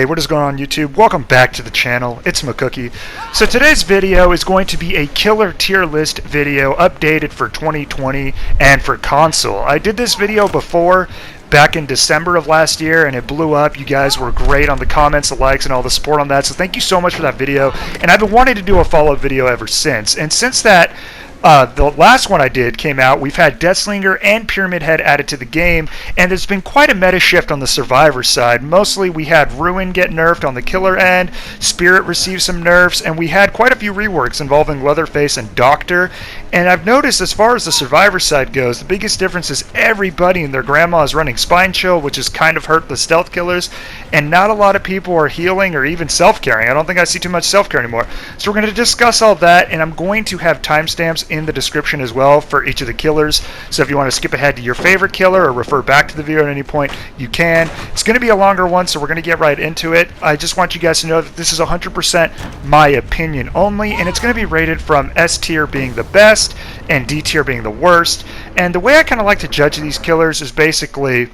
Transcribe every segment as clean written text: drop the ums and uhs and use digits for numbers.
Hey, what is going on YouTube? Welcome back to the channel. It's MCKOOKIE. So today's video is going to be a killer tier list video updated for 2020 and for console. I did this video before back in December of last year and it blew up. You guys were great on the comments, the likes, and all the support on that. So thank you so much for that video. And I've been wanting to do a follow-up video ever since. And since that the last one I did came out, we've had Deathslinger and Pyramid Head added to the game, and there's been quite a meta shift on the survivor side. Mostly we had Ruin get nerfed on the killer end, Spirit received some nerfs, and we had quite a few reworks involving Leatherface and Doctor. And I've noticed as far as the survivor side goes, the biggest difference is everybody and their grandma is running Spine Chill, which has kind of hurt the stealth killers, and not a lot of people are healing or even self-caring. I don't think I see too much self-care anymore. So we're going to discuss all that, and I'm going to have timestamps in the description as well for each of the killers. So if you want to skip ahead to your favorite killer or refer back to the video at any point, you can. It's going to be a longer one, so we're going to get right into it. I just want you guys to know that this is 100% my opinion only, and it's going to be rated from S tier being the best and D tier being the worst. And the way I kind of like to judge these killers is basically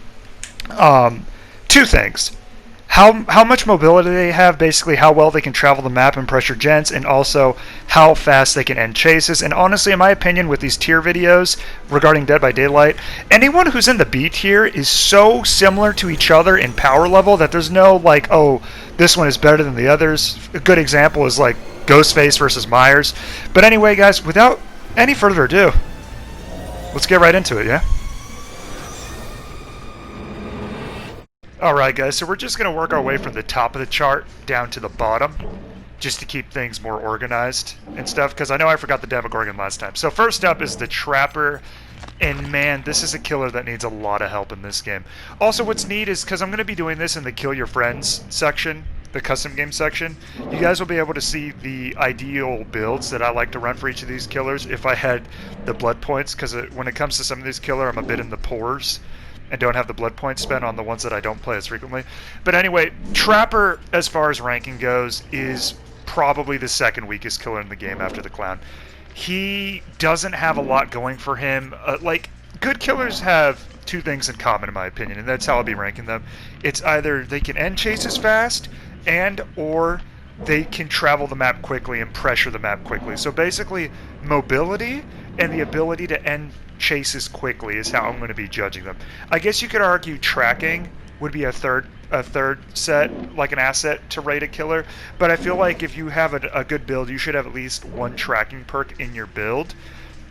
two things. How much mobility they have, basically how well they can travel the map and pressure gens, and also how fast they can end chases. And honestly, in my opinion, with these tier videos regarding Dead by Daylight, anyone who's in the B tier is so similar to each other in power level that there's no like, oh, this one is better than the others. A good example is like Ghostface versus Myers. But anyway, guys, without any further ado, let's get right into it, yeah? Alright guys, so we're just going to work our way from the top of the chart down to the bottom, just to keep things more organized and stuff, because I know I forgot the Demogorgon last time. So first up is the Trapper, and man, this is a killer that needs a lot of help in this game. Also, what's neat is, because I'm going to be doing this in the Kill Your Friends section, the custom game section, you guys will be able to see the ideal builds that I like to run for each of these killers if I had the blood points, because when it comes to some of these killer, I'm a bit in the pores and don't have the blood points spent on the ones that I don't play as frequently. But anyway, Trapper, as far as ranking goes, is probably the second weakest killer in the game after the Clown. He doesn't have a lot going for him. Like, good killers have two things in common, in my opinion, and that's how I'll be ranking them. It's either they can end chases fast, and or they can travel the map quickly and pressure the map quickly. So basically, mobility and the ability to end chases quickly is how I'm going to be judging them. I guess you could argue tracking would be a third set, like an asset to rate a killer, but I feel like if you have a good build, you should have at least one tracking perk in your build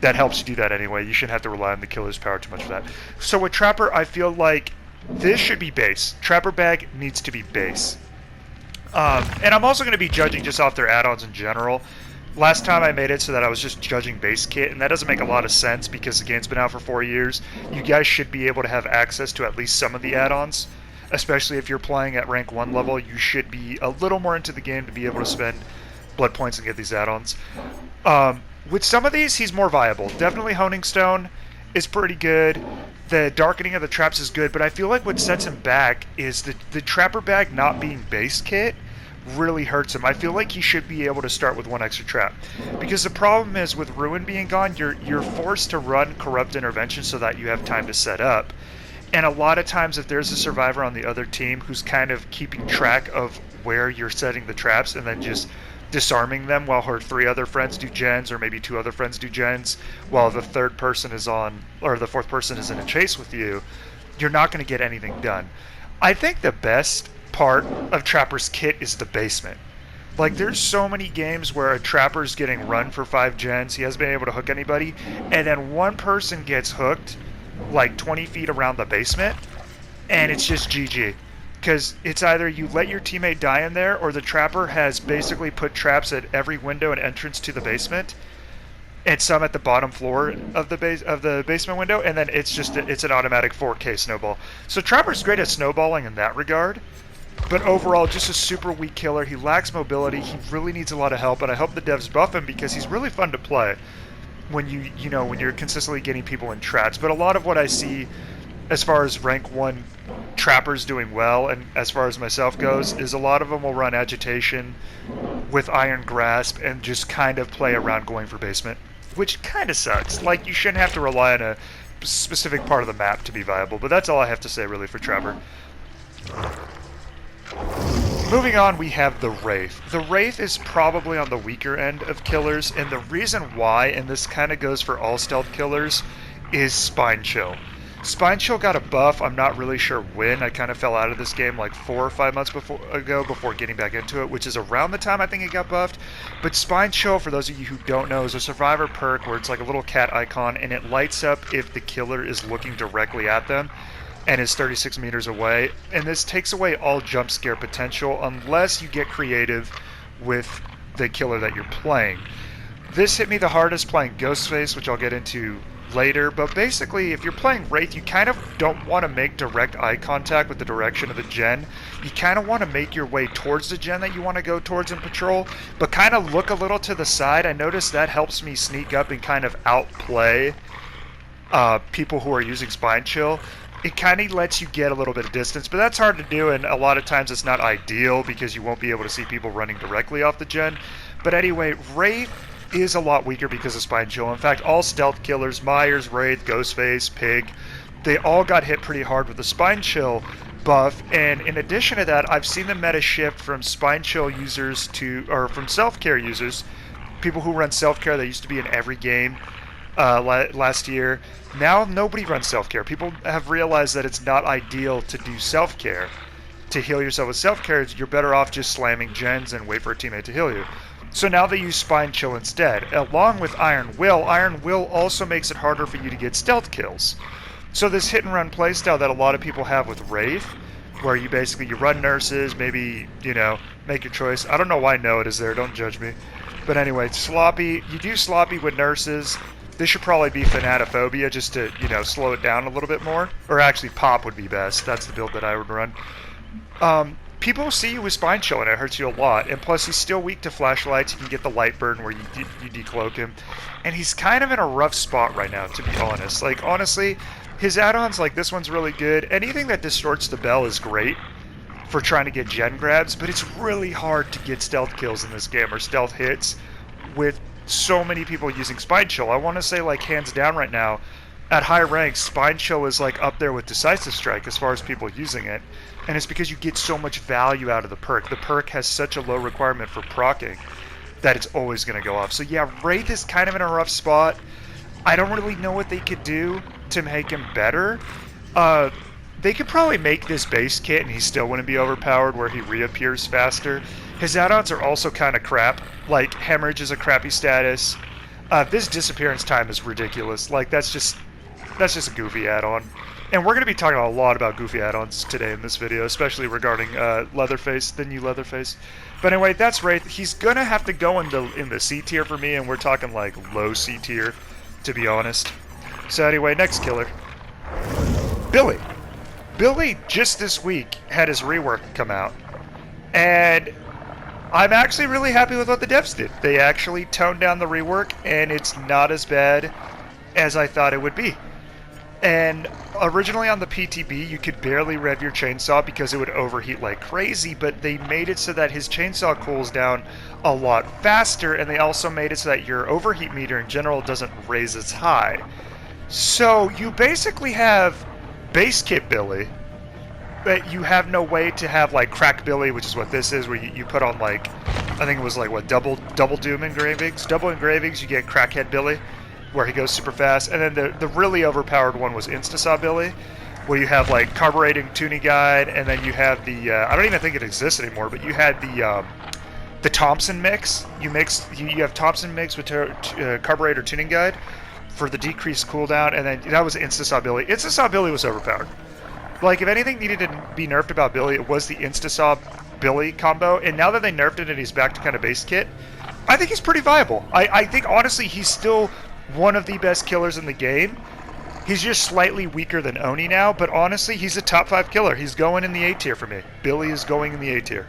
that helps you do that anyway. You shouldn't have to rely on the killer's power too much for that. So with Trapper, I feel like this should be base. Trapper bag needs to be base. And I'm also going to be judging just off their add-ons in general. Last time I made it so that I was just judging base kit, and that doesn't make a lot of sense because the game's been out for 4 years. You guys should be able to have access to at least some of the add-ons, especially if you're playing at rank 1 level. You should be a little more into the game to be able to spend blood points and get these add-ons. With some of these, he's more viable. Definitely Honing Stone is pretty good. The darkening of the traps is good, but I feel like what sets him back is the Trapper bag not being base kit really hurts him. I feel like he should be able to start with one extra trap, because the problem is with Ruin being gone, you're forced to run Corrupt Intervention so that you have time to set up. And a lot of times if there's a survivor on the other team who's kind of keeping track of where you're setting the traps and then just disarming them while her 3 other friends do gens, or maybe 2 other friends do gens, while the third person is on, or the fourth person is in a chase with you, you're not going to get anything done. I think the best part of Trapper's kit is the basement. Like, there's so many games where a Trapper's getting run for 5 gens, he hasn't been able to hook anybody, and then one person gets hooked like 20 feet around the basement, and it's just GG. Because it's either you let your teammate die in there, or the Trapper has basically put traps at every window and entrance to the basement, and some at the bottom floor of the basement window, and then it's an automatic 4K snowball. So Trapper's great at snowballing in that regard. But overall, just a super weak killer. He lacks mobility. He really needs a lot of help, and I hope the devs buff him because he's really fun to play when when you're consistently getting people in traps. But a lot of what I see as far as rank 1 Trappers doing well, and as far as myself goes, is a lot of them will run Agitation with Iron Grasp and just kind of play around going for basement, which kind of sucks. Like, you shouldn't have to rely on a specific part of the map to be viable, but that's all I have to say really for Trapper. Moving on, we have the Wraith. The Wraith is probably on the weaker end of killers, and the reason why, and this kind of goes for all stealth killers, is Spine Chill. Spine Chill got a buff, I'm not really sure when. I kind of fell out of this game like 4 or 5 months before getting back into it, which is around the time I think it got buffed. But Spine Chill, for those of you who don't know, is a survivor perk where it's like a little cat icon, and it lights up if the killer is looking directly at them and is 36 meters away. And this takes away all jump scare potential unless you get creative with the killer that you're playing. This hit me the hardest playing Ghostface, which I'll get into later, but basically if you're playing Wraith, you kind of don't want to make direct eye contact with the direction of the gen. You kind of want to make your way towards the gen that you want to go towards in patrol, but kind of look a little to the side. I noticed that helps me sneak up and kind of outplay people who are using Spine Chill. It kind of lets you get a little bit of distance, but that's hard to do, and a lot of times it's not ideal because you won't be able to see people running directly off the gen. But anyway, Wraith is a lot weaker because of Spine Chill. In fact, all stealth killers, Myers, Wraith, Ghostface, Pig, they all got hit pretty hard with the Spine Chill buff. And in addition to that, I've seen the meta shift from Spine Chill users from self-care users, people who run self-care that used to be in every game last year. Now nobody runs self-care. People have realized that it's not ideal to do self-care. To heal yourself with self-care, you're better off just slamming gens and wait for a teammate to heal you. So now they use Spine Chill instead, along with Iron Will. Iron Will also makes it harder for you to get stealth kills. So this hit and run playstyle that a lot of people have with Wraith, where you run nurses, maybe, make your choice. I don't know why No it is there, don't judge me. But anyway, sloppy. You do sloppy with nurses. This should probably be Fanatophobia just to, slow it down a little bit more. Or actually, Pop would be best. That's the build that I would run. People see you with Spine Chill and it hurts you a lot. And plus, he's still weak to flashlights. You can get the light burn where you decloak him. And he's kind of in a rough spot right now, to be honest. Like, honestly, his add-ons, like this one's really good. Anything that distorts the bell is great for trying to get gen grabs. But it's really hard to get stealth kills in this game, or stealth hits, with so many people using Spine Chill. I want to say, like, hands down right now, at high ranks, Spine Chill is like up there with Decisive Strike as far as people using it. And it's because you get so much value out of the perk. The perk has such a low requirement for proccing that it's always going to go off. So yeah, Wraith is kind of in a rough spot. I don't really know what they could do to make him better. They could probably make this base kit and he still wouldn't be overpowered, where he reappears faster. His add-ons are also kind of crap. Like, Hemorrhage is a crappy status. This disappearance time is ridiculous. Like, that's just a goofy add-on. And we're going to be talking a lot about goofy add-ons today in this video, especially regarding Leatherface, the new Leatherface. But anyway, that's Wraith. He's going to have to go in the C tier for me, and we're talking like low C tier, to be honest. So anyway, next killer. Billy. Billy, just this week, had his rework come out. And I'm actually really happy with what the devs did. They actually toned down the rework, and it's not as bad as I thought it would be. And originally on the PTB, you could barely rev your chainsaw because it would overheat like crazy, but they made it so that his chainsaw cools down a lot faster, and they also made it so that your overheat meter in general doesn't raise as high. So you basically have base kit Billy, but you have no way to have like crack Billy, which is what this is, where you put on like, I think it was like what, double doom engravings? Double engravings, you get crackhead Billy, where he goes super fast. And then the really overpowered one was Instasaw Billy, where you have like carbureting tuning guide, and then you have the I don't even think it exists anymore, but you had the Thompson mix. You have Thompson mix with carburetor tuning guide for the decreased cooldown, and then that was Instasaw Billy. Instasaw Billy was overpowered. Like, if anything needed to be nerfed about Billy, it was the Instasaw Billy combo, and now that they nerfed it and he's back to kind of base kit, I think he's pretty viable. I think, honestly, he's still one of the best killers in the game. He's just slightly weaker than Oni now, but honestly, he's a top 5 killer. He's going in the A tier for me. Billy is going in the A tier,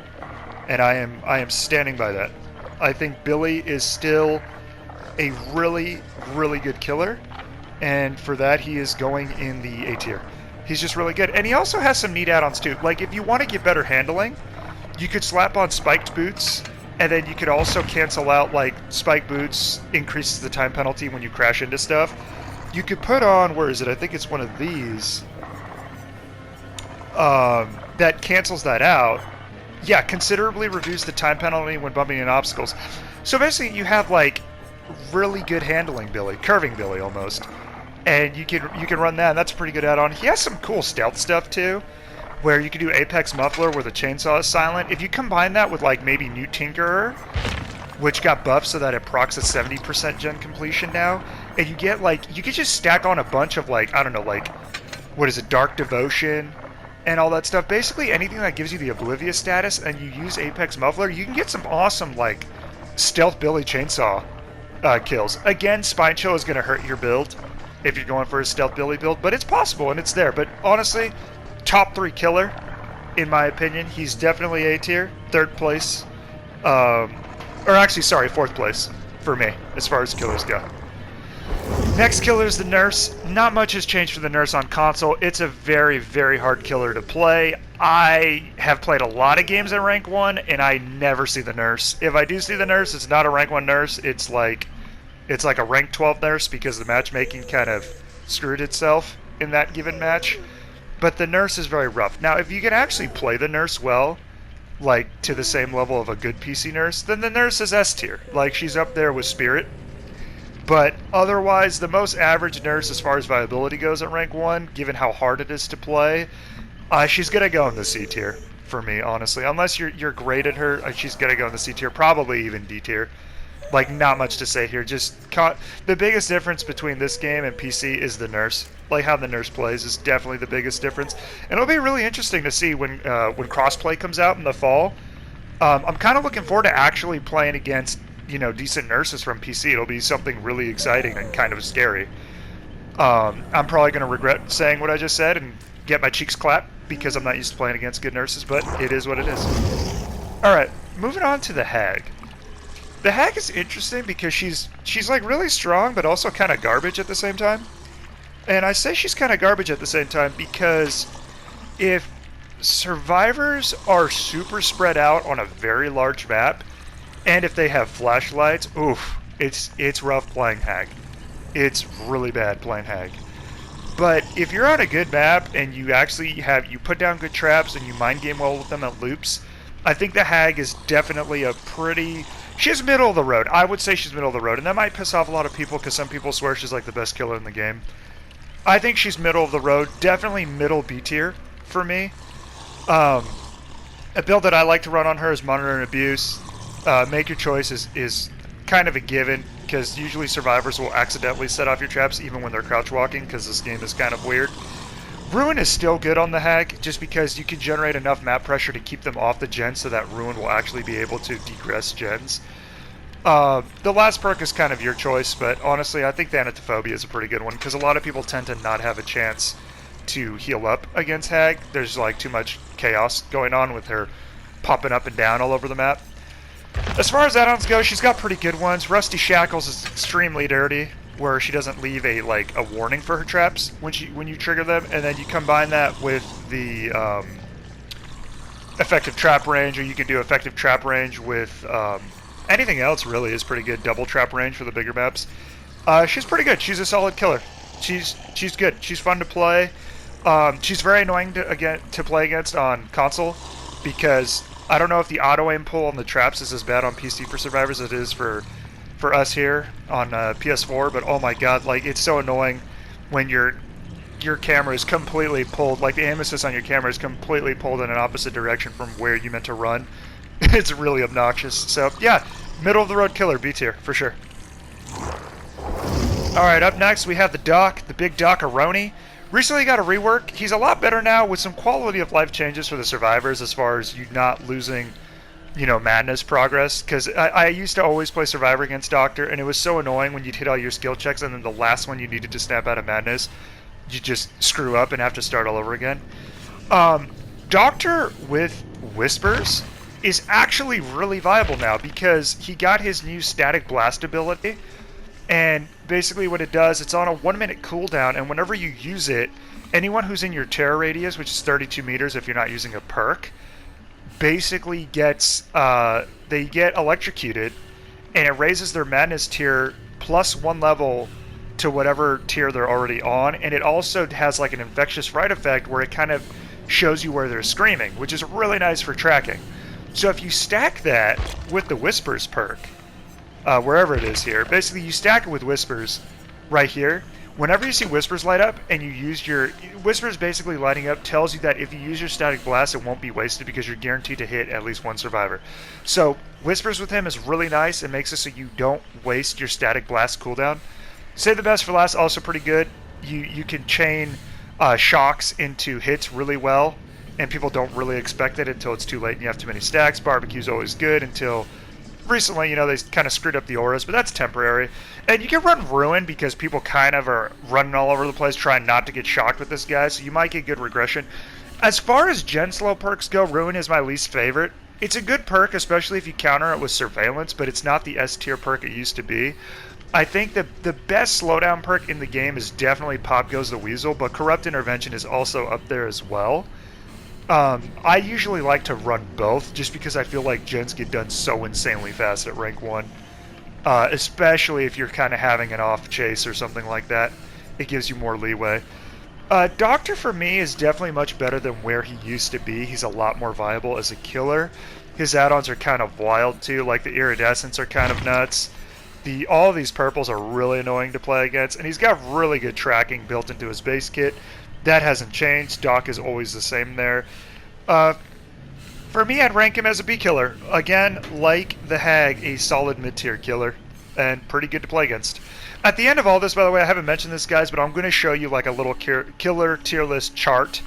and I am standing by that. I think Billy is still a really, really good killer, and for that, he is going in the A tier. He's just really good, and he also has some neat add-ons too. Like, if you want to get better handling, you could slap on spiked boots, and then you could also cancel out, like, spiked boots increases the time penalty when you crash into stuff. You could put on, where is it? I think it's one of these. That cancels that out. yeah, considerably reduce the time penalty when bumping into obstacles. So basically, you have like really good handling Billy, curving Billy almost, and you can run that. And that's a pretty good add-on. He has some cool stealth stuff too, where you can do Apex Muffler where the chainsaw is silent. If you combine that with like maybe New Tinkerer, which got buffed so that it procs at 70% gen completion now, and you get like, you could just stack on a bunch of like, I don't know, like, what is it, Dark Devotion and all that stuff. Basically anything that gives you the Oblivious status, and you use Apex Muffler, you can get some awesome like stealth Billy chainsaw kills. Again, Spine Chill is going to hurt your build if you're going for a stealth Billy build, but it's possible and it's there. But honestly, top 3 killer, in my opinion. He's definitely A tier, 3rd place. Or actually, sorry, 4th place for me, as far as killers go. Next killer is the Nurse. Not much has changed for the Nurse on console. It's a very, very hard killer to play. I have played a lot of games in rank 1, and I never see the Nurse. If I do see the Nurse, it's not a rank 1 Nurse. It's like a rank 12 Nurse, because the matchmaking kind of screwed itself in that given match. But the Nurse is very rough. Now, if you can actually play the Nurse well, like to the same level of a good PC Nurse, then the Nurse is S tier. Like, she's up there with Spirit. But otherwise, the most average Nurse as far as viability goes at rank 1, given how hard it is to play, she's going to go in the C tier for me, honestly. Unless you're great at her, she's going to go in the C tier, probably even D tier. Like, not much to say here. Just the biggest difference between this game and PC is the Nurse. Like, how the Nurse plays is definitely the biggest difference. And it'll be really interesting to see when crossplay comes out in the fall. I'm kind of looking forward to actually playing against, you know, decent Nurses from PC. It'll be something really exciting and kind of scary. I'm probably going to regret saying what I just said and get my cheeks clapped because I'm not used to playing against good Nurses, but it is what it is. Alright, moving on to the Hag. The Hag is interesting because she's like really strong, but also kind of garbage at the same time. And I say she's kind of garbage at the same time because if survivors are super spread out on a very large map, and if they have flashlights, oof, it's rough playing Hag. It's really bad playing Hag. But if you're on a good map and you actually you put down good traps and you mind game well with them at loops, I think the Hag is definitely she's middle of the road. I would say she's middle of the road, and that might piss off a lot of people because some people swear she's like the best killer in the game. I think she's middle of the road, definitely middle B tier for me. A build that I like to run on her is Monitor and Abuse. Make Your Choice is kind of a given, because usually survivors will accidentally set off your traps even when they're crouch walking, because this game is kind of weird. Ruin is still good on the Hag, just because you can generate enough map pressure to keep them off the gen so that Ruin will actually be able to degress gens. The last perk is kind of your choice, but honestly I think Thanatophobia is a pretty good one, because a lot of people tend to not have a chance to heal up against Hag. There's like too much chaos going on with her popping up and down all over the map. As far as add-ons go, she's got pretty good ones. Rusty Shackles is extremely dirty, where she doesn't leave a warning for her traps when you trigger them, and then you combine that with the effective trap range, or you can do effective trap range with anything else. Really is pretty good. Double trap range for the bigger maps. She's pretty good. She's a solid killer. She's good. She's fun to play. She's very annoying to play against on console, because I don't know if the auto aim pull on the traps is as bad on PC for survivors as it is for us here on PS4, but oh my god, like, it's so annoying when your camera is completely pulled, like the aim assist on your camera is completely pulled in an opposite direction from where you meant to run. It's really obnoxious. So yeah, middle of the road killer, B tier for sure. Alright, up next we have the Doc, the big Doc-a-roni. Recently got a rework. He's a lot better now with some quality of life changes for the survivors, as far as you not losing, you know, madness progress. Because I used to always play Survivor against Doctor, and it was so annoying when you'd hit all your skill checks, and then the last one you needed to snap out of madness, you just screw up and have to start all over again. Doctor with Whispers is actually really viable now, because he got his new Static Blast ability. And basically what it does, it's on a 1-minute cooldown, and whenever you use it, anyone who's in your terror radius, which is 32 meters if you're not using a perk, basically gets, they get electrocuted, and it raises their madness tier plus 1 level to whatever tier they're already on, and it also has like an infectious fright effect where it kind of shows you where they're screaming, which is really nice for tracking. So if you stack that with the Whispers perk, wherever it is here, basically you stack it with Whispers right here. Whenever you see Whispers light up and you use your... Whispers basically lighting up tells you that if you use your Static Blast, it won't be wasted because you're guaranteed to hit at least one survivor. So Whispers with him is really nice. It makes it so you don't waste your Static Blast cooldown. Save the Best for last, also pretty good. You can chain shocks into hits really well, and people don't really expect it until it's too late and you have too many stacks. Barbecue's always good until... Recently, they kind of screwed up the auras, but that's temporary. And you can run Ruin because people kind of are running all over the place trying not to get shocked with this guy, so you might get good regression. As far as Gen Slow perks go, Ruin is my least favorite. It's a good perk, especially if you counter it with Surveillance, but it's not the S tier perk it used to be. I think the best slowdown perk in the game is definitely Pop Goes the Weasel, but Corrupt Intervention is also up there as well. I usually like to run both just because I feel like gens get done so insanely fast at rank 1. Especially if you're kind of having an off chase or something like that. It gives you more leeway. Doctor for me is definitely much better than where he used to be. He's a lot more viable as a killer. His add-ons are kind of wild too, like the Iridescents are kind of nuts. All of these purples are really annoying to play against, and he's got really good tracking built into his base kit. That hasn't changed. Doc is always the same there. For me, I'd rank him as a B killer. Again, like the Hag, a solid mid-tier killer, and pretty good to play against. At the end of all this, by the way, I haven't mentioned this, guys, but I'm going to show you like a little killer tier list chart.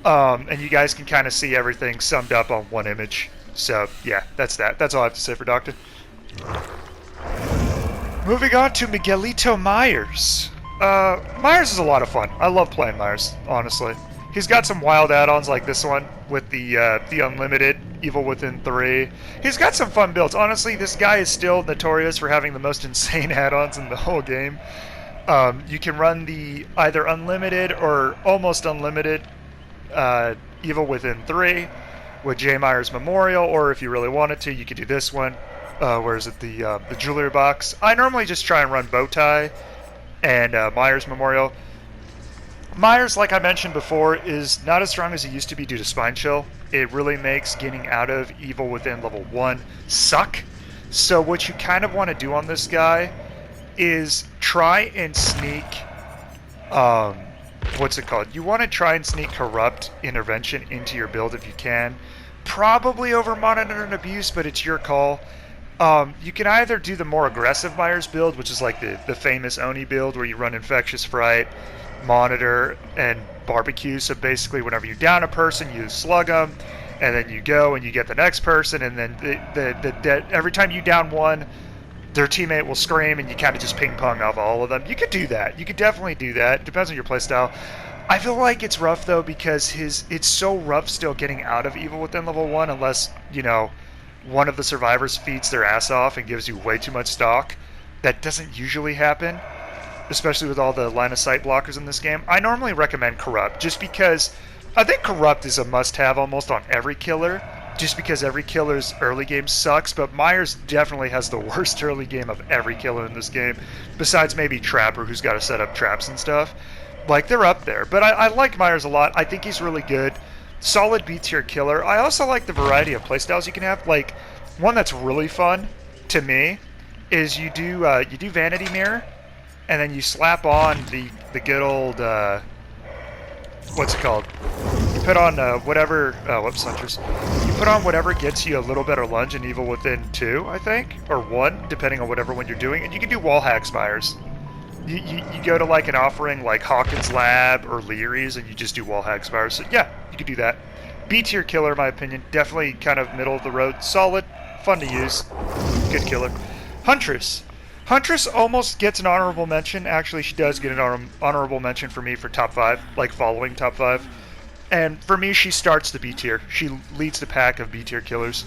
And you guys can kind of see everything summed up on one image. So, yeah, that's that. That's all I have to say for Doctor. Moving on to Miguelito Myers. Myers is a lot of fun. I love playing Myers, honestly. He's got some wild add-ons like this one with the Unlimited, Evil Within 3. He's got some fun builds. Honestly, this guy is still notorious for having the most insane add-ons in the whole game. You can run the either Unlimited or almost Unlimited Evil Within 3 with J. Myers Memorial, or if you really wanted to, you could do this one. Where is it? The Jewelry Box. I normally just try and run Bowtie and Myers Memorial. Myers, like I mentioned before, is not as strong as he used to be due to Spine Chill. It really makes getting out of Evil Within level 1 suck. So what you kind of want to do on this guy is try and sneak... what's it called? You want to try and sneak Corrupt Intervention into your build if you can. Probably over Monitor and Abuse, but it's your call. You can either do the more aggressive Myers build, which is like the famous Oni build where you run Infectious Fright, Monitor, and Barbecue. So basically whenever you down a person, you slug them, and then you go and you get the next person, and then every time you down one, their teammate will scream, and you kind of just ping pong off all of them. You could do that. You could definitely do that. It depends on your playstyle. I feel like it's rough though because it's so rough still getting out of Evil Within level 1 unless, one of the survivors feeds their ass off and gives you way too much stock. That doesn't usually happen, especially with all the line of sight blockers in this game. I normally recommend Corrupt just because I think Corrupt is a must-have almost on every killer, just because every killer's early game sucks, but Myers definitely has the worst early game of every killer in this game, besides maybe Trapper, who's got to set up traps and stuff. Like, they're up there, but I like Myers a lot. I think he's really good. Solid B-tier killer. I also like the variety of playstyles you can have. Like, one that's really fun to me is you do Vanity Mirror, and then you slap on the good old what's it called? You put on whatever. Whoops, Huntress. You put on whatever gets you a little better lunge in Evil Within 2, I think, or 1, depending on whatever one you're doing, and you can do wall hacks Myers. You go to like an offering like Hawkins Lab or Leary's and you just do wall hacks Myers. So yeah, you could do that. B tier killer in my opinion. Definitely kind of middle of the road. Solid. Fun to use. Good killer. Huntress. Huntress almost gets an honorable mention. Actually, she does get an honorable mention for me for top 5. Like following top 5. And for me, she starts the B tier. She leads the pack of B tier killers.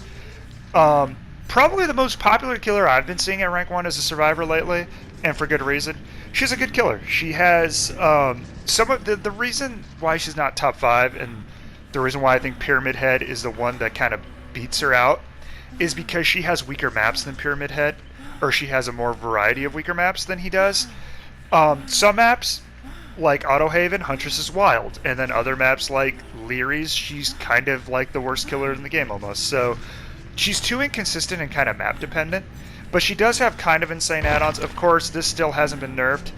Probably the most popular killer I've been seeing at rank 1 as a survivor lately. And for good reason. She's a good killer. She has some of the reason why she's not top 5 and the reason why I think Pyramid Head is the one that kind of beats her out is because she has weaker maps than Pyramid Head, or she has a more variety of weaker maps than he does. Some maps like Autohaven, Huntress is wild. And then other maps like Leary's, she's kind of like the worst killer in the game almost. So she's too inconsistent and kind of map dependent. But she does have kind of insane add-ons. Of course, this still hasn't been nerfed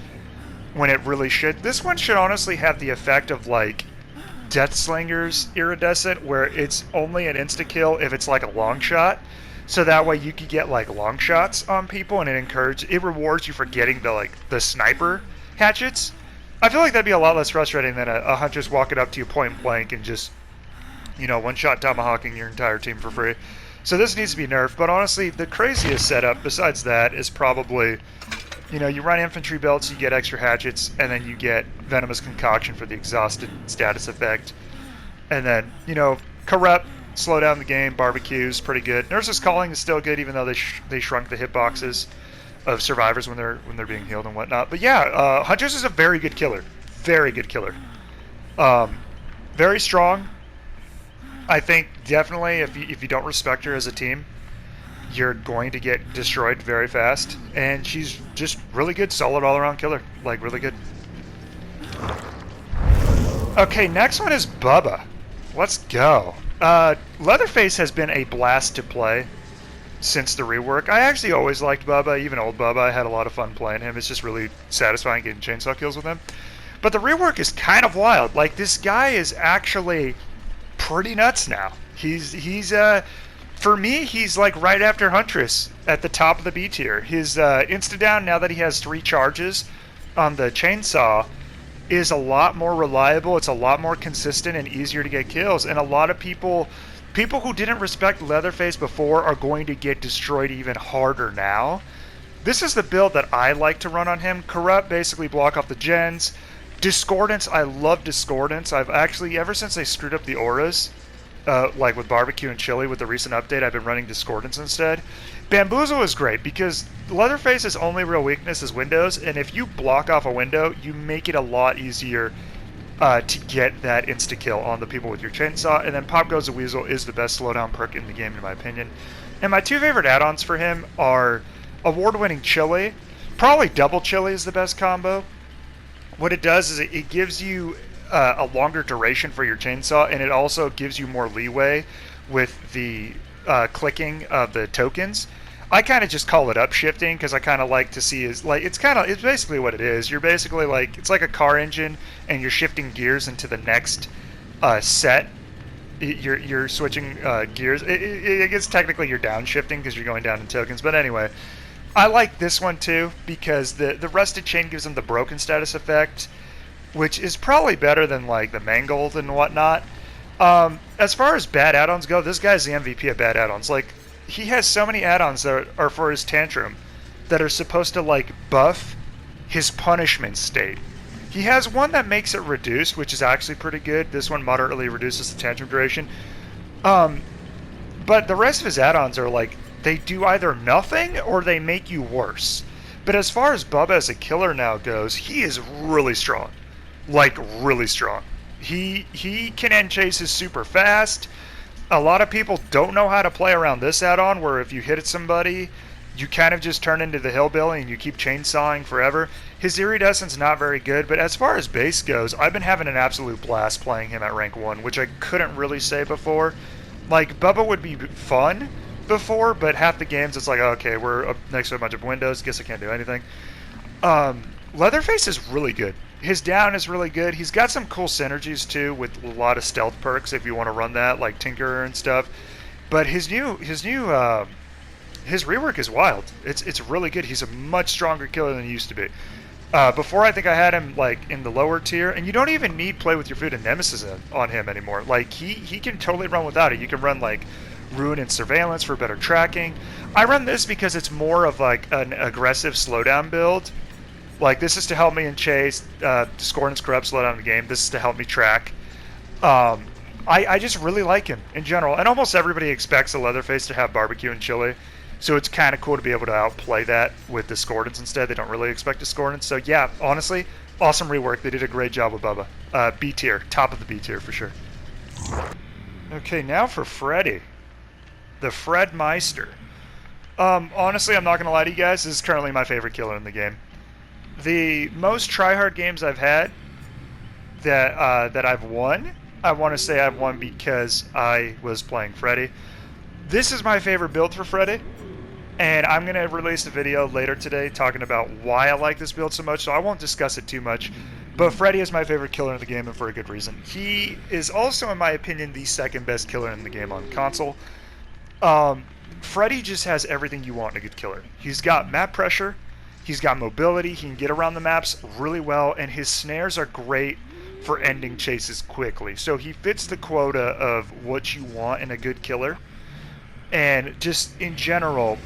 when it really should. This one should honestly have the effect of like Deathslinger's Iridescent, where it's only an insta-kill if it's like a long shot. So that way you could get like long shots on people, and it rewards you for getting the sniper hatchets. I feel like that'd be a lot less frustrating than a Huntress walking up to you point blank and just, one shot tomahawking your entire team for free. So this needs to be nerfed, but honestly, the craziest setup besides that is probably, you run infantry belts, you get extra hatchets, and then you get Venomous Concoction for the exhausted status effect. And then, Corrupt, slow down the game, barbecues, pretty good. Nurse's Calling is still good, even though they shrunk the hitboxes of survivors when they're being healed and whatnot. But yeah, Huntress is a very good killer. Very good killer. Very strong. I think definitely if you don't respect her as a team, you're going to get destroyed very fast. And she's just really good, solid all-around killer. Like, really good. Okay, next one is Bubba. Let's go. Leatherface has been a blast to play since the rework. I actually always liked Bubba, even old Bubba. I had a lot of fun playing him. It's just really satisfying getting chainsaw kills with him. But the rework is kind of wild. Like, this guy is actually pretty nuts now. He's for me, he's like right after Huntress at the top of the B tier. His insta-down, now that he has 3 charges on the chainsaw, is a lot more reliable. It's a lot more consistent and easier to get kills. And a lot of people who didn't respect Leatherface before are going to get destroyed even harder now. This is the build that I like to run on him. Corrupt, basically block off the gens. Discordance, I love Discordance. I've actually, ever since they screwed up the auras, like with Barbecue and Chili with the recent update, I've been running Discordance instead. Bamboozle is great because Leatherface's only real weakness is windows, and if you block off a window, you make it a lot easier to get that insta-kill on the people with your chainsaw. And then Pop Goes the Weasel is the best slowdown perk in the game, in my opinion. And my 2 favorite add-ons for him are award-winning Chili. Probably Double Chili is the best combo. What it does is it gives you a longer duration for your chainsaw, and it also gives you more leeway with the clicking of the tokens. I kind of just call it upshifting because I kind of like to see it's basically what it is. You're basically like, it's like a car engine and you're shifting gears into the next set. You're switching gears. I guess technically you're downshifting because you're going down in tokens. But anyway, I like this one too because the Rusted Chain gives them the broken status effect, which is probably better than like the Mangled and whatnot. As far as bad add-ons go, this guy's the MVP of bad add-ons. Like, he has so many add-ons that are for his tantrum that are supposed to like buff his punishment state. He has one that makes it reduced, which is actually pretty good. This one moderately reduces the tantrum duration. But the rest of his add-ons are like, they do either nothing or they make you worse. But as far as Bubba as a killer now goes, he is really strong. Like, really strong. He can end chases super fast. A lot of people don't know how to play around this add-on, where if you hit at somebody, you kind of just turn into the hillbilly and you keep chainsawing forever. His Iridescent's not very good, but as far as base goes, I've been having an absolute blast playing him at rank 1, which I couldn't really say before. Like, Bubba would be fun before, but half the games it's like, okay, we're up next to a bunch of windows, guess I can't do anything. Leatherface is really good. His down is really good. He's got some cool synergies too with a lot of stealth perks if you want to run that, like Tinkerer and stuff. But his rework is wild. It's really good. He's a much stronger killer than he used to be. Before, I think I had him like in the lower tier, and you don't even need Play With Your Food and Nemesis on him anymore. Like, he can totally run without it. You can run like Ruin and Surveillance for better tracking. I run this because it's more of like an aggressive slowdown build. Like, this is to help me in chase, Discordance, Corrupt, slow down the game. This is to help me track. I just really like him in general. And almost everybody expects a Leatherface to have Barbecue and Chili. So it's kind of cool to be able to outplay that with Discordance instead. They don't really expect Discordance. So yeah, honestly, awesome rework. They did a great job with Bubba. B tier, top of the B tier for sure. Okay, now for Freddy. The Fred Meister. Honestly, I'm not going to lie to you guys. This is currently my favorite killer in the game. The most tryhard games I've had that I've won, I want to say I've won because I was playing Freddy. This is my favorite build for Freddy, and I'm going to release a video later today talking about why I like this build so much, so I won't discuss it too much. But Freddy is my favorite killer in the game, and for a good reason. He is also, in my opinion, the second best killer in the game on console. Freddy just has everything you want in a good killer. He's got map pressure, he's got mobility, he can get around the maps really well, and his snares are great for ending chases quickly. So he fits the quota of what you want in a good killer. And just in general,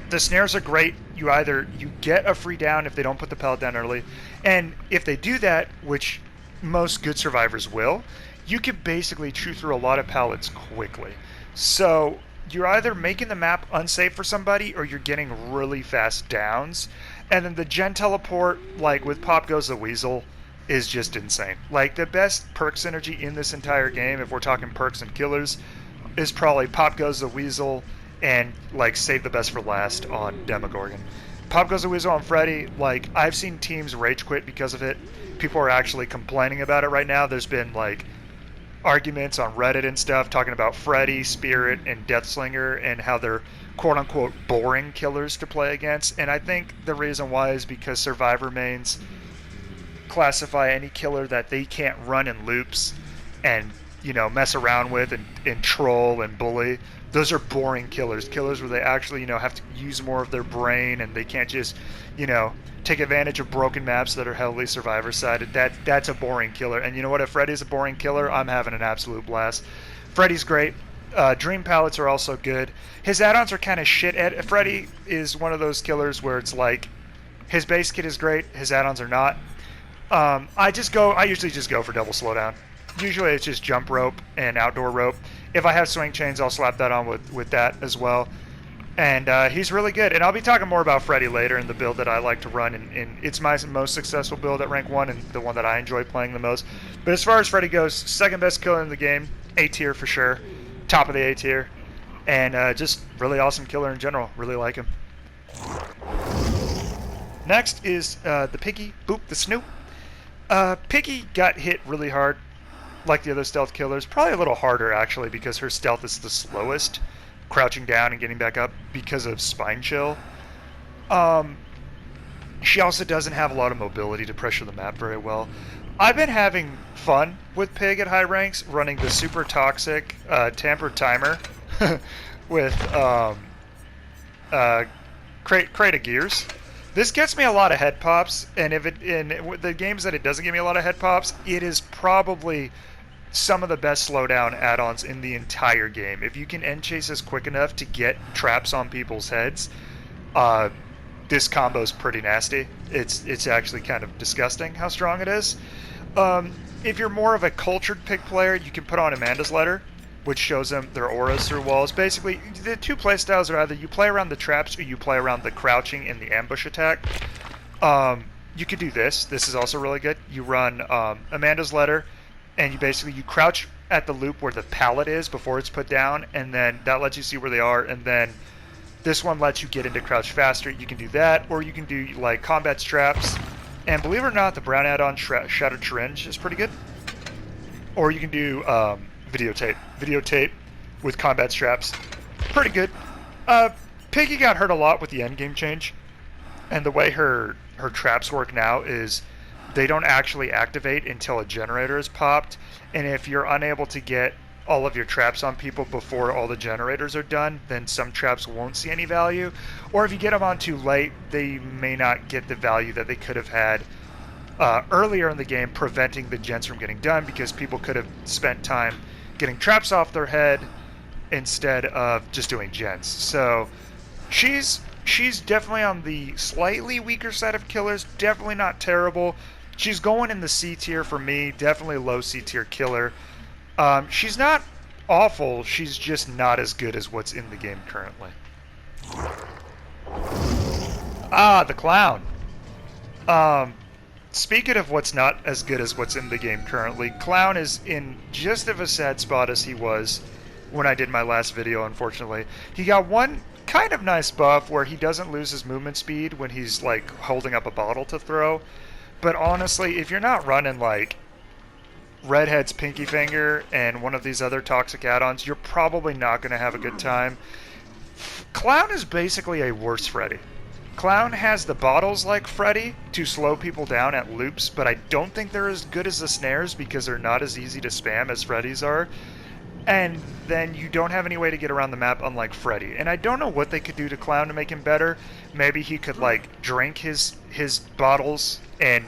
the snares are great. You get a free down if they don't put the pellet down early, and if they do that, which most good survivors will, you can basically chew through a lot of pallets quickly. So you're either making the map unsafe for somebody or you're getting really fast downs. And then the gen teleport, like with Pop Goes the Weasel, is just insane. Like, the best perk synergy in this entire game, if we're talking perks and killers, is probably Pop Goes the Weasel and, like, save the best for last on Demogorgon. Pop Goes the Weasel on Freddy, like, I've seen teams rage quit because of it. People are actually complaining about it right now. There's been, like, arguments on Reddit and stuff talking about Freddy, Spirit, and Deathslinger and how they're quote-unquote boring killers to play against. And I think the reason why is because Survivor mains classify any killer that they can't run in loops and, you know, mess around with and troll and bully. Those are boring killers. Killers where they actually, you know, have to use more of their brain and they can't just, you know, take advantage of broken maps that are heavily Survivor-sided. That's a boring killer. And you know what? If Freddy's a boring killer, I'm having an absolute blast. Freddy's great. Dream pallets are also good. His add-ons are kind of shit. Freddy is one of those killers where it's like his base kit is great, his add-ons are not. I usually just go for double slowdown. Usually it's just jump rope and outdoor rope. If I have swing chains, I'll slap that on with that as well. And he's really good. And I'll be talking more about Freddy later in the build that I like to run. And it's my most successful build at rank 1 and the one that I enjoy playing the most. But as far as Freddy goes, second best killer in the game. A tier for sure. Top of the A tier. And just really awesome killer in general. Really like him. Next is the Piggy, Boop the Snoop. Piggy got hit really hard, like the other stealth killers. Probably a little harder, actually, because her stealth is the slowest, crouching down and getting back up because of Spine Chill. She also doesn't have a lot of mobility to pressure the map very well. I've been having fun with Pig at high ranks, running the super toxic tampered timer with Crate of Gears. This gets me a lot of head pops, and in the games that it doesn't give me a lot of head pops, it is probably some of the best slowdown add-ons in the entire game. If you can end chases quick enough to get traps on people's heads, this combo is pretty nasty. It's actually kind of disgusting how strong it is. If you're more of a cultured Pig player, you can put on Amanda's Letter, which shows them their auras through walls. Basically, the two playstyles are either you play around the traps or you play around the crouching and the ambush attack. You could do this. This is also really good. You run Amanda's Letter, and you crouch at the loop where the pallet is before it's put down, and then that lets you see where they are, and then this one lets you get into crouch faster. You can do that, or you can do like combat traps, and believe it or not, the brown add-on Shattered Syringe is pretty good. Or you can do videotape with combat straps, pretty good. Piggy got hurt a lot with the endgame change, and the way her traps work now is they don't actually activate until a generator is popped, and if you're unable to get all of your traps on people before all the generators are done, then some traps won't see any value, or if you get them on too late, they may not get the value that they could have had earlier in the game, preventing the gens from getting done, because people could have spent time getting traps off their head instead of just doing gens. So she's definitely on the slightly weaker side of killers, definitely not terrible. She's going in the C tier for me, definitely low C tier killer. She's not awful, she's just not as good as what's in the game currently. The Clown. Speaking of what's not as good as what's in the game currently, Clown is in just of a sad spot as he was when I did my last video, unfortunately. He got one kind of nice buff where he doesn't lose his movement speed when he's like holding up a bottle to throw. But honestly, if you're not running like Redhead's Pinky Finger and one of these other toxic add-ons, you're probably not going to have a good time. Clown is basically a worse Freddy. Clown has the bottles like Freddy to slow people down at loops, but I don't think they're as good as the snares because they're not as easy to spam as Freddy's are. And then you don't have any way to get around the map unlike Freddy. And I don't know what they could do to Clown to make him better. Maybe he could like drink his bottles and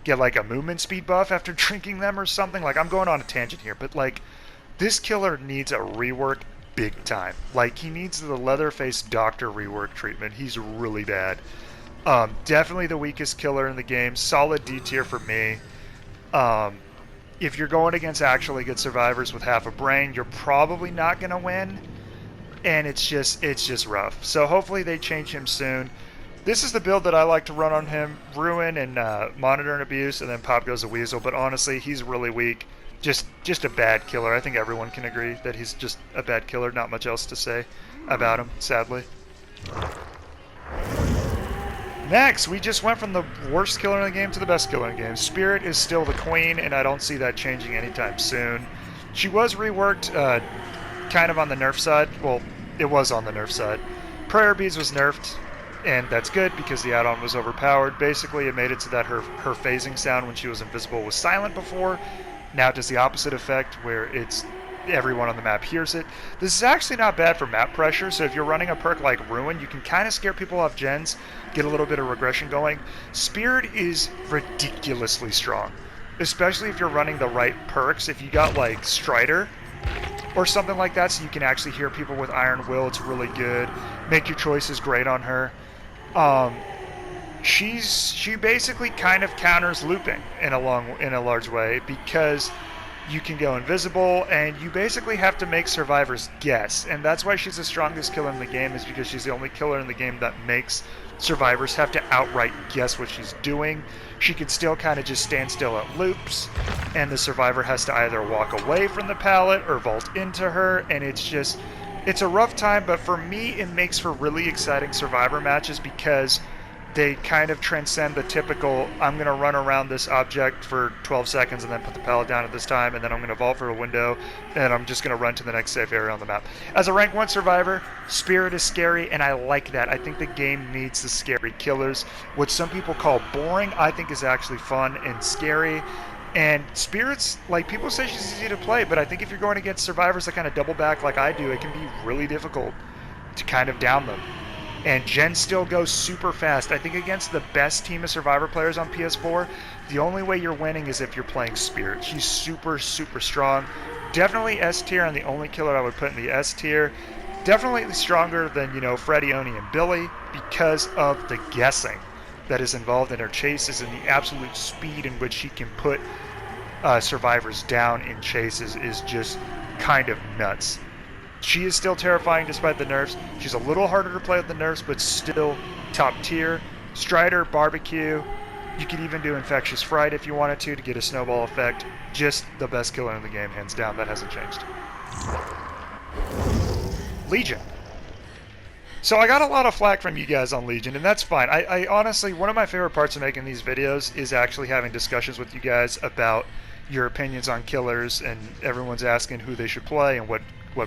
get like a movement speed buff after drinking them or something. Like, I'm going on a tangent here, but like, this killer needs a rework big time. Like, he needs the Leatherface Doctor rework treatment. He's really bad. Definitely the weakest killer in the game. Solid D tier for me. If you're going against actually good survivors with half a brain, you're probably not going to win. And it's just rough. So hopefully they change him soon. This is the build that I like to run on him. Ruin and Monitor and Abuse, and then Pop Goes the Weasel. But honestly, he's really weak. Just a bad killer. I think everyone can agree that he's just a bad killer. Not much else to say about him, sadly. Next, we just went from the worst killer in the game to the best killer in the game. Spirit is still the queen, and I don't see that changing anytime soon. She was reworked kind of on the nerf side. Well, it was on the nerf side. Prayer Beads was nerfed, and that's good because the add-on was overpowered. Basically, it made it so that her phasing sound when she was invisible was silent before. Now it does the opposite effect, where it's everyone on the map hears it. This is actually not bad for map pressure, so if you're running a perk like Ruin, you can kind of scare people off gens, get a little bit of regression going. Spirit is ridiculously strong, especially if you're running the right perks. If you got like Strider or something like that, so you can actually hear people with Iron Will, it's really good. Make Your Choice is great on her. She basically kind of counters looping in a large way, because you can go invisible and you basically have to make survivors guess, and that's why she's the strongest killer in the game, is because she's the only killer in the game that makes survivors have to outright guess what she's doing. She can still kind of just stand still at loops, and the survivor has to either walk away from the pallet or vault into her, and it's a rough time. But for me, it makes for really exciting survivor matches because they kind of transcend the typical, I'm going to run around this object for 12 seconds and then put the pallet down at this time, and then I'm going to vault for a window, and I'm just going to run to the next safe area on the map. As a rank 1 survivor, Spirit is scary, and I like that. I think the game needs the scary killers. What some people call boring, I think is actually fun and scary. And Spirit's, like, people say she's easy to play, but I think if you're going against survivors that kind of double back like I do, it can be really difficult to kind of down them. And Gen still goes super fast. I think against the best team of Survivor players on PS4, the only way you're winning is if you're playing Spirit. She's super, super strong. Definitely S tier, and the only killer I would put in the S tier. Definitely stronger than, Freddy, Oni, and Billy because of the guessing that is involved in her chases, and the absolute speed in which she can put survivors down in chases is just kind of nuts. She is still terrifying despite the nerfs. She's a little harder to play with the nerfs, but still top tier. Strider, Barbecue. You could even do Infectious Fright if you wanted to get a snowball effect. Just the best killer in the game, hands down. That hasn't changed. Legion. So I got a lot of flack from you guys on Legion, and that's fine. I honestly, one of my favorite parts of making these videos is actually having discussions with you guys about your opinions on killers, and everyone's asking who they should play and what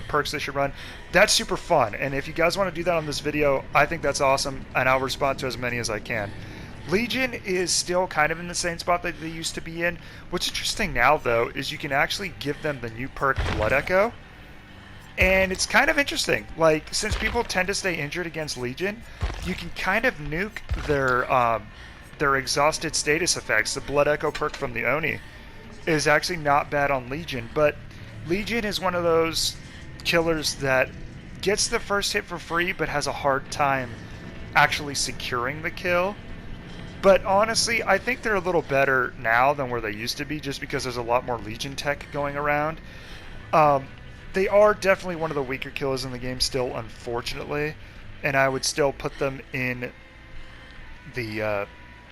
perks they should run. That's super fun, and if you guys want to do that on this video, I think that's awesome, and I'll respond to as many as I can. Legion is still kind of in the same spot that they used to be in. What's interesting now, though, is you can actually give them the new perk Blood Echo, and it's kind of interesting. Like, since people tend to stay injured against Legion, you can kind of nuke their exhausted status effects. The Blood Echo perk from the Oni is actually not bad on Legion, but Legion is one of those killers that gets the first hit for free but has a hard time actually securing the kill. But honestly, I think they're a little better now than where they used to be, just because there's a lot more Legion tech going around. They are definitely one of the weaker killers in the game still, unfortunately, and I would still put them in the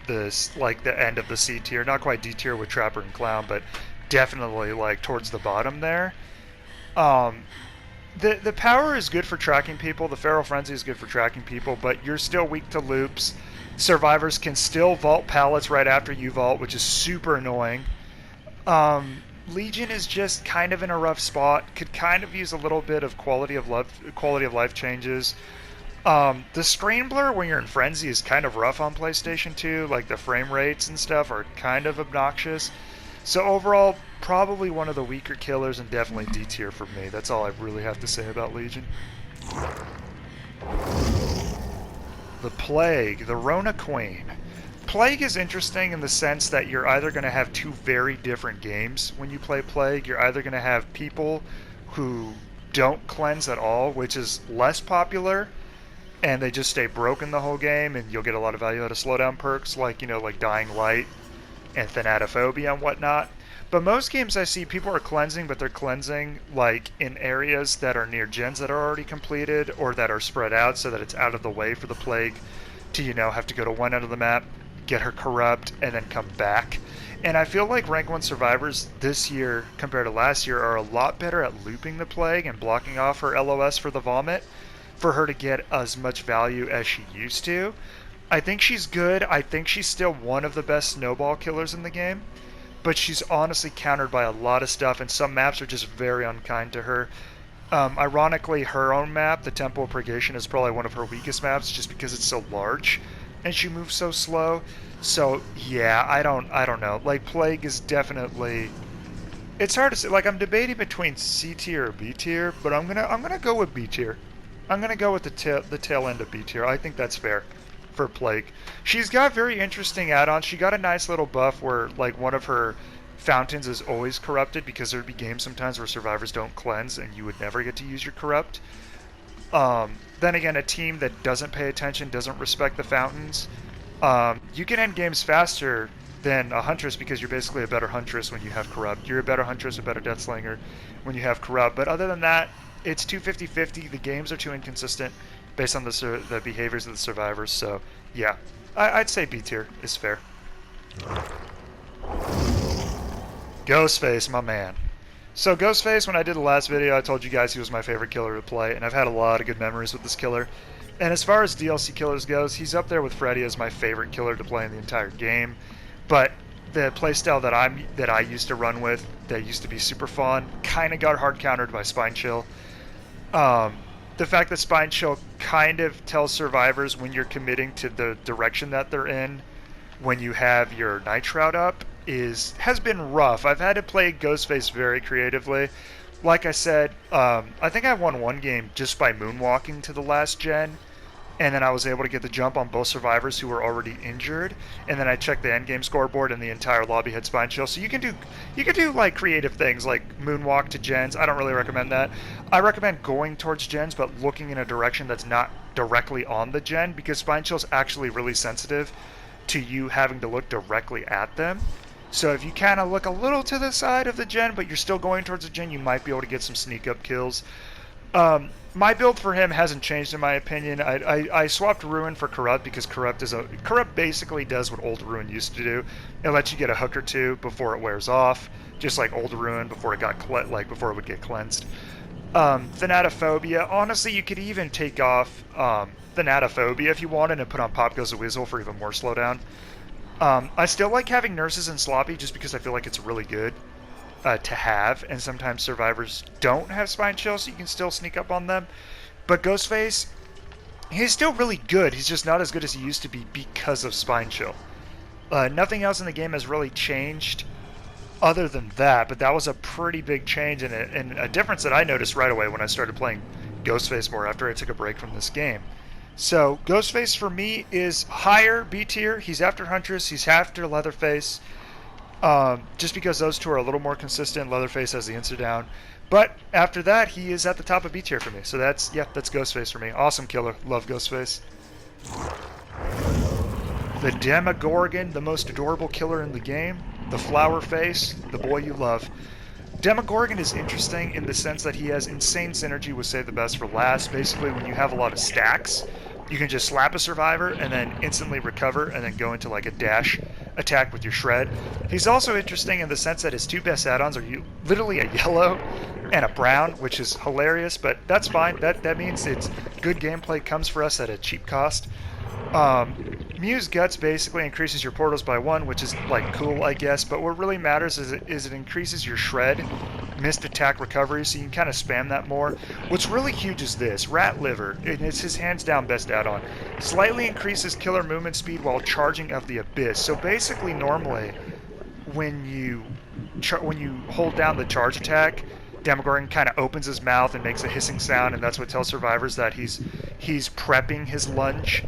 end of the C tier. Not quite D tier with Trapper and Clown, but definitely like towards the bottom there. The power is good for tracking people. The Feral Frenzy is good for tracking people, but you're still weak to loops. Survivors can still vault pallets right after you vault, which is super annoying. Legion is just kind of in a rough spot. Could kind of use a little bit of quality of life changes. The screen blur when you're in Frenzy is kind of rough on PlayStation 2. Like the frame rates and stuff are kind of obnoxious. So overall, probably one of the weaker killers and definitely D tier for me. That's all I really have to say about Legion. The Plague, the Rona Queen. Plague is interesting in the sense that you're either going to have two very different games when you play Plague. You're either going to have people who don't cleanse at all, which is less popular, and they just stay broken the whole game, and you'll get a lot of value out of slowdown perks like, like Dying Light and Thanatophobia and whatnot. But most games I see, people are cleansing, but they're cleansing like in areas that are near gens that are already completed or that are spread out so that it's out of the way for the Plague to, have to go to one end of the map, get her corrupt, and then come back. And I feel like rank 1 survivors this year compared to last year are a lot better at looping the Plague and blocking off her LOS for the vomit for her to get as much value as she used to. I think she's good. I think she's still one of the best snowball killers in the game, but she's honestly countered by a lot of stuff, and some maps are just very unkind to her. Ironically, her own map, the Temple of Purgation, is probably one of her weakest maps just because it's so large and she moves so slow. So yeah, I don't know. Like, Plague is definitely, it's hard to say. Like, I'm debating between C tier or B tier, but I'm gonna go with B tier. I'm gonna go with the tail end of B tier. I think that's fair for Plague. She's got very interesting add-ons. She got a nice little buff where like one of her fountains is always corrupted, because there'd be games sometimes where survivors don't cleanse and you would never get to use your corrupt. Then again, a team that doesn't pay attention, doesn't respect the fountains, you can end games faster than a Huntress because you're basically a better Huntress when you have corrupt. You're a better Huntress, a better Deathslinger when you have corrupt. But other than that, it's too 50-50. The games are too inconsistent based on the behaviors of the survivors. So yeah, I'd say B tier is fair. Ghostface, my man. So Ghostface, when I did the last video, I told you guys he was my favorite killer to play, and I've had a lot of good memories with this killer. And as far as DLC killers goes, he's up there with Freddy as my favorite killer to play in the entire game. But the playstyle that I used to run with, that used to be super fun, kind of got hard countered by Spine Chill. The fact that Spine Chill kind of tells survivors when you're committing to the direction that they're in when you have your Night Shroud up has been rough. I've had to play Ghostface very creatively. Like I said, I think I won one game just by moonwalking to the last gen, and then I was able to get the jump on both survivors who were already injured, and then I checked the endgame scoreboard and the entire lobby had Spine Chill. So you can do like creative things like moonwalk to gens. I don't really recommend that. I recommend going towards gens but looking in a direction that's not directly on the gen, because Spine Chill's actually really sensitive to you having to look directly at them. So if you kind of look a little to the side of the gen, but you're still going towards the gen, you might be able to get some sneak up kills. My build for him hasn't changed in my opinion. I swapped Ruin for Corrupt because Corrupt basically does what Old Ruin used to do. It lets you get a hook or two before it wears off, just like Old Ruin before it would get cleansed. Thanatophobia, honestly, you could even take off Thanatophobia if you wanted and put on Pop Goes the Weasel for even more slowdown. I still like having Nurses and Sloppy just because I feel like it's really good to have, and sometimes survivors don't have Spine Chill, so you can still sneak up on them. But Ghostface, he's still really good. He's just not as good as he used to be because of Spine Chill. Nothing else in the game has really changed other than that, but that was a pretty big change and a difference that I noticed right away when I started playing Ghostface more after I took a break from this game. So Ghostface for me is higher, B tier. He's after Huntress, he's after Leatherface, just because those two are a little more consistent. Leatherface has the insta down, but after that he is at the top of B tier for me. So that's Ghostface for me. Awesome killer, love Ghostface. The Demogorgon, the most adorable killer in the game, the flower face, the boy you love. Demogorgon is interesting in the sense that he has insane synergy with Save the Best for Last. Basically, when you have a lot of stacks, you can just slap a survivor and then instantly recover and then go into like a dash attack with your shred. He's also interesting in the sense that his two best add-ons are literally a yellow and a brown, which is hilarious, but that's fine. That means it's good gameplay comes for us at a cheap cost. Muse Guts basically increases your portals by 1, which is like cool, I guess, but what really matters is it increases your shred, missed attack recovery, so you can kind of spam that more. What's really huge is this, Rat Liver, and it's his hands down best add-on. Slightly increases killer movement speed while charging of the Abyss. So basically, normally, when you hold down the charge attack, Demogorgon kind of opens his mouth and makes a hissing sound, and that's what tells survivors that he's prepping his lunge.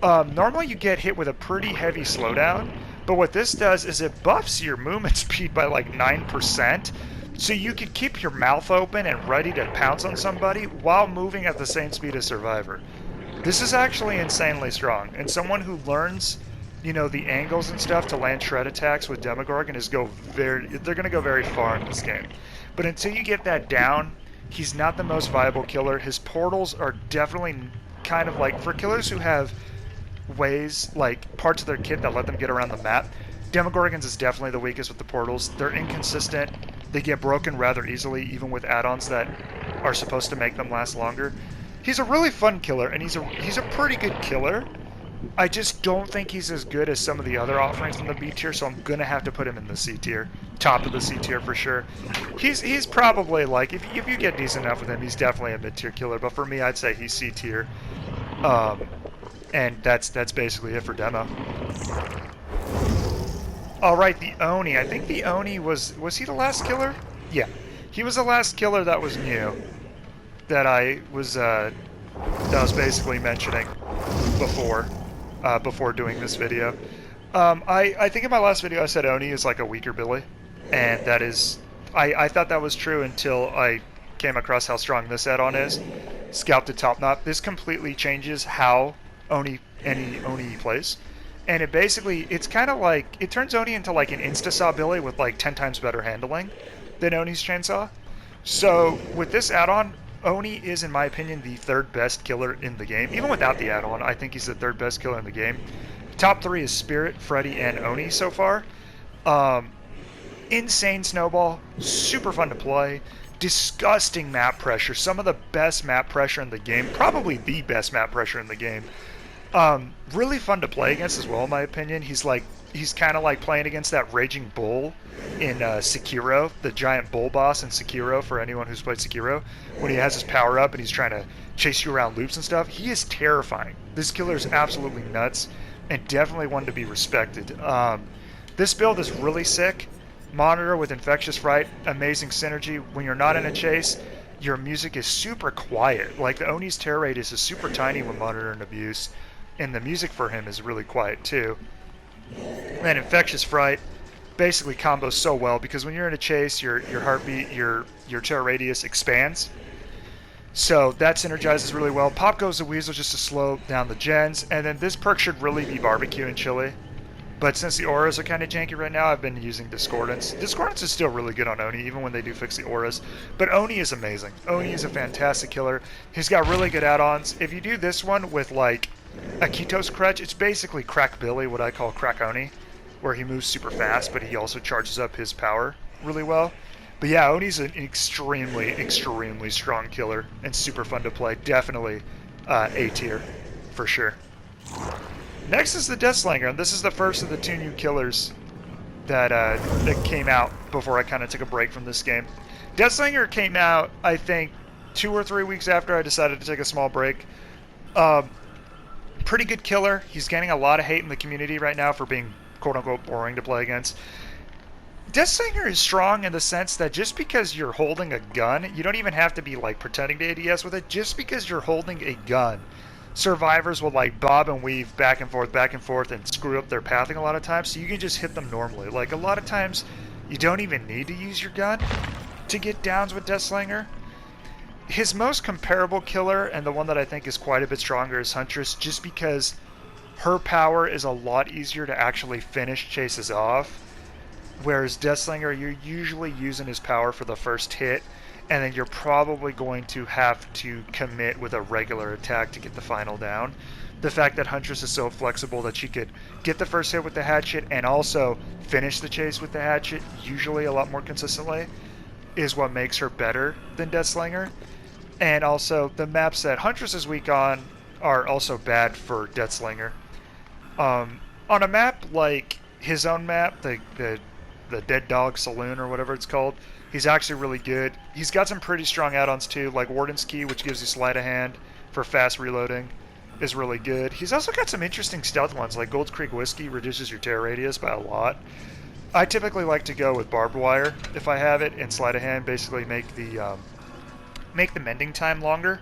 Normally you get hit with a pretty heavy slowdown, but what this does is it buffs your movement speed by like 9%, so you can keep your mouth open and ready to pounce on somebody while moving at the same speed as Survivor. This is actually insanely strong, and someone who learns, you know, the angles and stuff to land shred attacks with Demogorgon they're going to go very far in this game. But until you get that down, he's not the most viable killer. His portals are definitely kind of like, for killers who have ways, like parts of their kit that let them get around the map, Demogorgons is definitely the weakest with the portals. They're inconsistent. They get broken rather easily, even with add-ons that are supposed to make them last longer. He's a really fun killer, and he's a pretty good killer. I just don't think he's as good as some of the other offerings in the B tier, so I'm gonna have to put him in the C tier, top of the C tier for sure. He's probably like, if you get decent enough with him, he's definitely a mid tier killer. But for me, I'd say he's C tier. And that's basically it for Demo. Alright, the Oni. I think the Oni was he the last killer? Yeah. He was the last killer that was new. That I was basically mentioning before doing this video. I think in my last video I said Oni is like a weaker Billy. And that is, I thought that was true until I came across how strong this add-on is. Scalp to Top Knot. This completely changes how any Oni plays, and it's kind of like, it turns Oni into like an Insta-Saw Billy with like 10 times better handling than Oni's Chainsaw. So with this add-on, Oni is, in my opinion, the third best killer in the game. Even without the add-on, I think he's the third best killer in the game. Top 3 is Spirit, Freddy, and Oni so far. Insane snowball, super fun to play. Disgusting map pressure, some of the best map pressure in the game, probably the best map pressure in the game. Really fun to play against as well, in my opinion. He's kind of like playing against that Raging Bull in Sekiro, the giant bull boss in Sekiro, for anyone who's played Sekiro, when he has his power up and he's trying to chase you around loops and stuff. He is terrifying. This killer is absolutely nuts, and definitely one to be respected. This build is really sick. Monitor with Infectious Fright, amazing synergy. When you're not in a chase, your music is super quiet. Like the Oni's terror radius is super tiny when Monitor and Abuse, and the music for him is really quiet too. And Infectious Fright basically combos so well because when you're in a chase, your heartbeat, your terror radius expands. So that synergizes really well. Pop Goes the Weasel just to slow down the gens, and then this perk should really be barbecue and chili. But since the auras are kind of janky right now, I've been using Discordance. Discordance is still really good on Oni, even when they do fix the auras. But Oni is amazing. Oni is a fantastic killer. He's got really good add-ons. If you do this one with, like, a Kitos Crutch, it's basically Crack Billy, what I call Crack Oni, where he moves super fast, but he also charges up his power really well. But yeah, Oni's an extremely, extremely strong killer and super fun to play. Definitely A tier, for sure. Next is the Deathslinger, and this is the first of the 2 new killers that came out before I kind of took a break from this game. Deathslinger came out, I think, 2 or 3 weeks after I decided to take a small break. Pretty good killer. He's getting a lot of hate in the community right now for being quote-unquote boring to play against. Deathslinger is strong in the sense that just because you're holding a gun, you don't even have to be like pretending to ADS with it. Just because you're holding a gun, survivors will like bob and weave back and forth and screw up their pathing a lot of times, so you can just hit them normally. Like a lot of times you don't even need to use your gun to get downs with Deathslinger. His most comparable killer, and the one that I think is quite a bit stronger, is Huntress, just because her power is a lot easier to actually finish chases off, whereas Deathslinger, you're usually using his power for the first hit, and then you're probably going to have to commit with a regular attack to get the final down. The fact that Huntress is so flexible that she could get the first hit with the hatchet and also finish the chase with the hatchet, usually a lot more consistently, is what makes her better than Deathslinger. And also, the maps that Huntress is weak on are also bad for Deathslinger. On a map like his own map, the Dead Dog Saloon or whatever it's called, he's actually really good. He's got some pretty strong add-ons too, like Warden's Key, which gives you sleight of hand for fast reloading, is really good. He's also got some interesting stealth ones, like Gold's Creek Whiskey reduces your tear radius by a lot. I typically like to go with barbed wire if I have it, and sleight of hand basically make the mending time longer.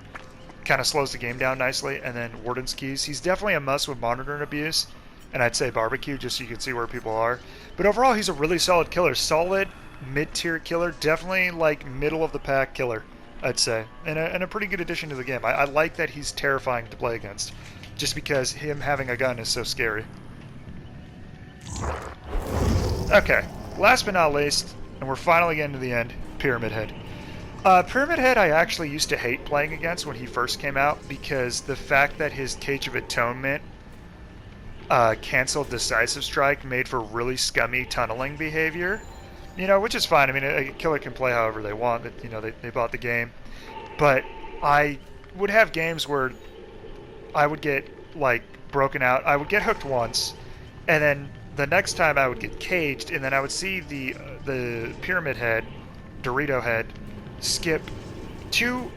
Kind of slows the game down nicely. And then Warden's Keys. He's definitely a must with monitor and abuse. And I'd say barbecue just so you can see where people are. But overall, he's a really solid killer. Solid mid-tier killer. Definitely like middle of the pack killer, I'd say. And a pretty good addition to the game. I like that he's terrifying to play against. Just because him having a gun is so scary. Okay, last but not least, and we're finally getting to the end, Pyramid Head. Pyramid Head I actually used to hate playing against when he first came out because the fact that his Cage of Atonement canceled Decisive Strike made for really scummy tunneling behavior. You know, which is fine. I mean, a killer can play however they want. You know, they bought the game. But I would have games where I would get, like, broken out. I would get hooked once, and then the next time I would get caged, and then I would see the Pyramid Head, Dorito Head, skip two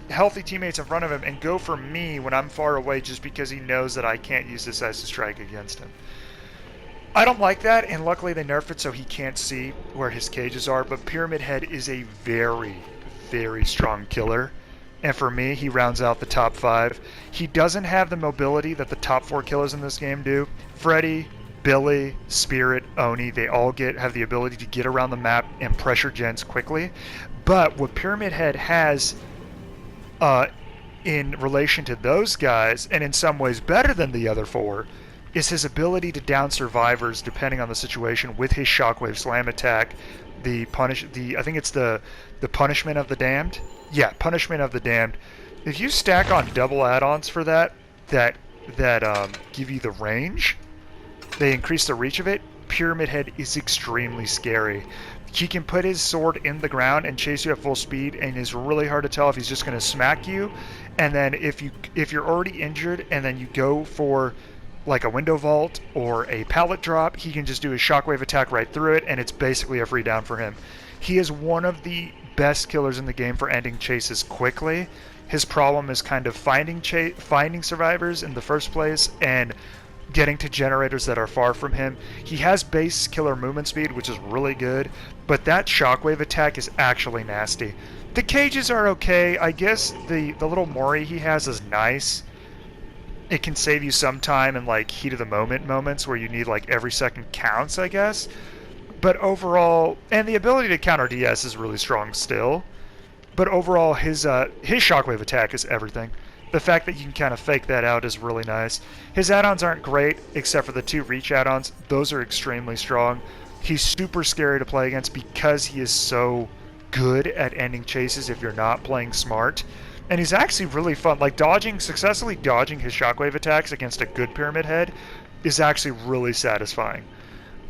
healthy teammates in front of him and go for me when I'm far away just because he knows that I can't use Decisive Strike against him. I don't like that, and luckily they nerfed it so he can't see where his cages are, but Pyramid Head is a very, very strong killer. And for me, he rounds out the top 5. He doesn't have the mobility that the top 4 killers in this game do. Freddy, Billy, Spirit, Oni, they all have the ability to get around the map and pressure gens quickly. But what Pyramid Head has in relation to those guys, and in some ways better than the other 4, is his ability to down survivors depending on the situation with his Shockwave Slam attack. I think it's the Punishment of the Damned. Yeah, Punishment of the Damned. If you stack on double add-ons for that give you the range, they increase the reach of it. Pyramid Head is extremely scary. He can put his sword in the ground and chase you at full speed, and it's really hard to tell if he's just going to smack you. And then if you're already injured and then you go for like a window vault or a pallet drop, he can just do a shockwave attack right through it, and it's basically a free down for him. He is one of the best killers in the game for ending chases quickly. His problem is kind of finding survivors in the first place and getting to generators that are far from him. He has base killer movement speed, which is really good, but that shockwave attack is actually nasty. The cages are okay. I guess the little Mori he has is nice. It can save you some time in like heat of the moment moments where you need like every second counts, I guess. But overall, and the ability to counter DS is really strong still. But overall, his shockwave attack is everything. The fact that you can kind of fake that out is really nice. His add-ons aren't great, except for the 2 reach add-ons. Those are extremely strong. He's super scary to play against because he is so good at ending chases if you're not playing smart. And he's actually really fun. Like successfully dodging his shockwave attacks against a good Pyramid Head is actually really satisfying.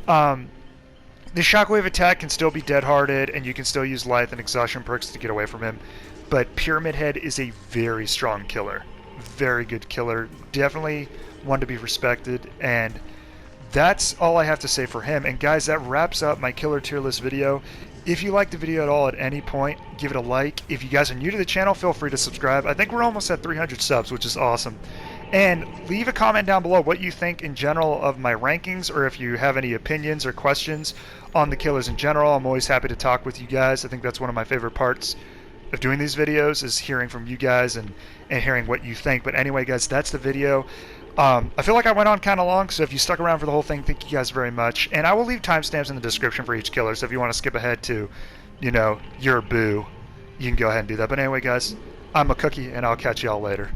The shockwave attack can still be dead-hearted, and you can still use life and exhaustion perks to get away from him. But Pyramid Head is a very strong killer. Very good killer. Definitely one to be respected. And that's all I have to say for him. And guys, that wraps up my killer tier list video. If you liked the video at all at any point, give it a like. If you guys are new to the channel, feel free to subscribe. I think we're almost at 300 subs, which is awesome. And leave a comment down below what you think in general of my rankings, or if you have any opinions or questions on the killers in general. I'm always happy to talk with you guys. I think that's one of my favorite parts of doing these videos, is hearing from you guys and hearing what you think. But anyway, guys, that's the video. I feel like I went on kind of long, so if you stuck around for the whole thing, thank you guys very much. And I will leave timestamps in the description for each killer, so if you want to skip ahead to, you know, your boo, you can go ahead and do that. But anyway, guys, I'm a Cookie, and I'll catch y'all later.